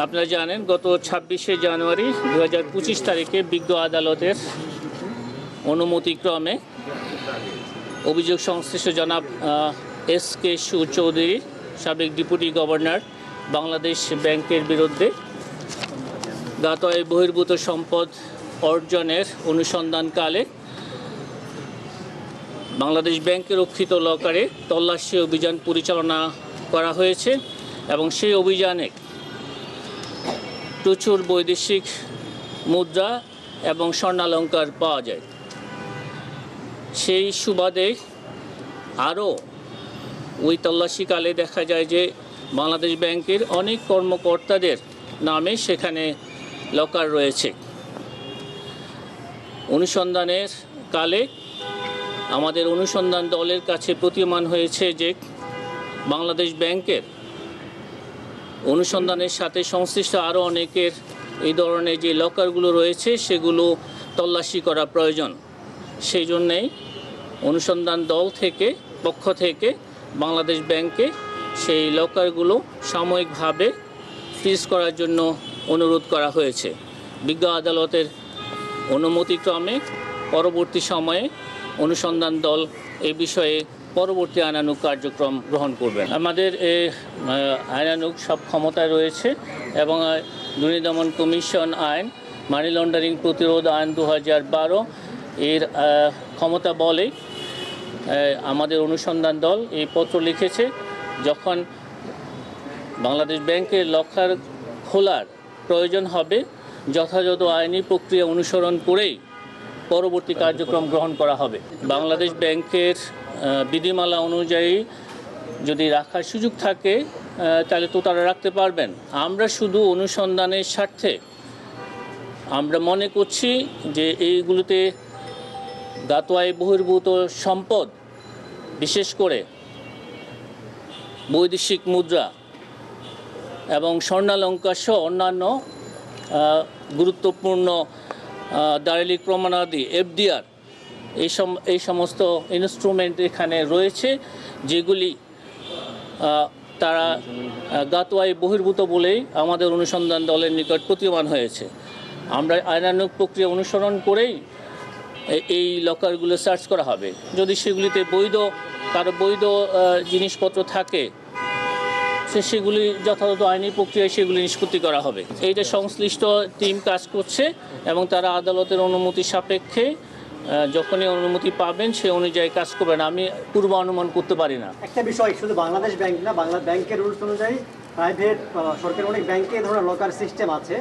আপনারা জানেন গত 26শে জানুয়ারি 2025 তারিখে বিজ্ঞ আদালতের অনুমতিক্রমে অভিযোগ সংশ্লিষ্ট জনাব এস.কে. চৌধুরী, সাবেক ডেপুটি গভর্নর, বাংলাদেশ ব্যাংকের বিরুদ্ধে জ্ঞাত আয় বহির্ভূত সম্পদ অর্জনের অনুসন্ধানকালে বাংলাদেশ ব্যাংকের রক্ষিত লকারে তল্লাশি অভিযান পরিচালনা করা হয়েছে এবং সেই অভিযানে প্রচুর বৈদেশিক মুদ্রা এবং স্বর্ণালঙ্কার পাওয়া যায়। সেই সুবাদে আরও ওই তল্লাশিকালে দেখা যায় যে বাংলাদেশ ব্যাংকের অনেক কর্মকর্তাদের নামে সেখানে লকার রয়েছে। অনুসন্ধানের কালে আমাদের অনুসন্ধান দলের কাছে প্রতীয়মান হয়েছে যে বাংলাদেশ ব্যাংকের অনুসন্ধানের সাথে সংশ্লিষ্ট আরও অনেকের এই ধরনের যে লকারগুলো রয়েছে সেগুলো তল্লাশি করা প্রয়োজন। সেই জন্যেই অনুসন্ধান দল পক্ষ থেকে বাংলাদেশ ব্যাংকে সেই লকারগুলো সাময়িকভাবে ফ্রিজ করার জন্য অনুরোধ করা হয়েছে। বিজ্ঞ আদালতের অনুমতিক্রমে পরবর্তী সময়ে অনুসন্ধান দল এই বিষয়ে পরবর্তী আইনানুগ কার্যক্রম গ্রহণ করবেন। আমাদের আইনানুগ সব ক্ষমতা রয়েছে এবং দুর্নীতি দমন কমিশন আইন, মানি লন্ডারিং প্রতিরোধ আইন 2012 এর ক্ষমতা বলে আমাদের অনুসন্ধান দল এই পত্র লিখেছে, যখন বাংলাদেশ ব্যাংকের লকার খোলার প্রয়োজন হবে যথাযথ আইনি প্রক্রিয়া অনুসরণ করেই পরবর্তী কার্যক্রম গ্রহণ করা হবে। বাংলাদেশ ব্যাংকের বিধিমালা অনুযায়ী যদি রাখার সুযোগ থাকে তাহলে তো তারা রাখতে পারবেন। আমরা শুধু অনুসন্ধানের স্বার্থে আমরা মনে করছি যে এইগুলোতে জ্ঞাত আয় বহির্ভূত সম্পদ, বিশেষ করে বৈদেশিক মুদ্রা এবং স্বর্ণালঙ্কার সহ অন্যান্য গুরুত্বপূর্ণ দালিলিক প্রমাণাদি এফডিআর এই সমস্ত ইনস্ট্রুমেন্ট এখানে রয়েছে, যেগুলি তারা জ্ঞাত আয় বহির্ভূত বলেই আমাদের অনুসন্ধান দলের নিকট প্রতীয়মান হয়েছে। আমরা আইনানুগ প্রক্রিয়া অনুসরণ করেই এই লকারগুলো সার্চ করা হবে। যদি সেগুলিতে কারো বৈধ জিনিসপত্র থাকে সেগুলি যথাযথ আইনি প্রক্রিয়ায় সেগুলি নিষ্পত্তি করা হবে। এইটা সংশ্লিষ্ট টিম কাজ করছে এবং তারা আদালতের অনুমতি সাপেক্ষে যখনই অনুমতি পাবেন সে অনুযায়ী কাজ করবেন। আমি পূর্ব অনুমান করতে পারি না। একটা বিষয়, শুধু বাংলাদেশ ব্যাংক না, বাংলা ব্যাংকের রুলস অনুযায়ী প্রাইভেট সরকারি অনেক ব্যাংকে এই ধরনের লকার সিস্টেম আছে।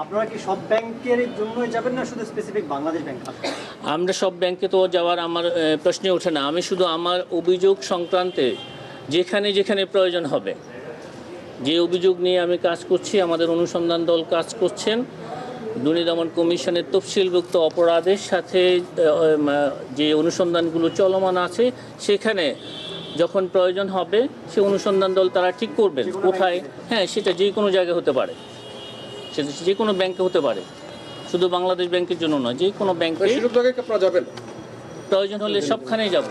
আপনারা কি সব ব্যাংকের জন্যই যাবেন না শুধু স্পেসিফিক বাংলাদেশ ব্যাংক? আমরা সব ব্যাংকে তো যাওয়ার আমার প্রশ্নে ওঠে না। আমি শুধু আমার অভিযোগ সংক্রান্তে যেখানে যেখানে প্রয়োজন হবে, যে অভিযোগ নিয়ে আমি কাজ করছি, আমাদের অনুসন্ধান দল কাজ করছেন, দুর্নীতি দমন কমিশনের তফসিলভুক্ত অপরাধের সাথে যে অনুসন্ধানগুলো চলমান আছে সেখানে যখন প্রয়োজন হবে সে অনুসন্ধান দল তারা ঠিক করবেন কোথায়। হ্যাঁ, সেটা যে কোনো জায়গায় হতে পারে, সেটা যে কোনো ব্যাংকে হতে পারে, শুধু বাংলাদেশ ব্যাংকের জন্য নয়, যে কোনো ব্যাংকে প্রয়োজন হলে সবখানেই যাব।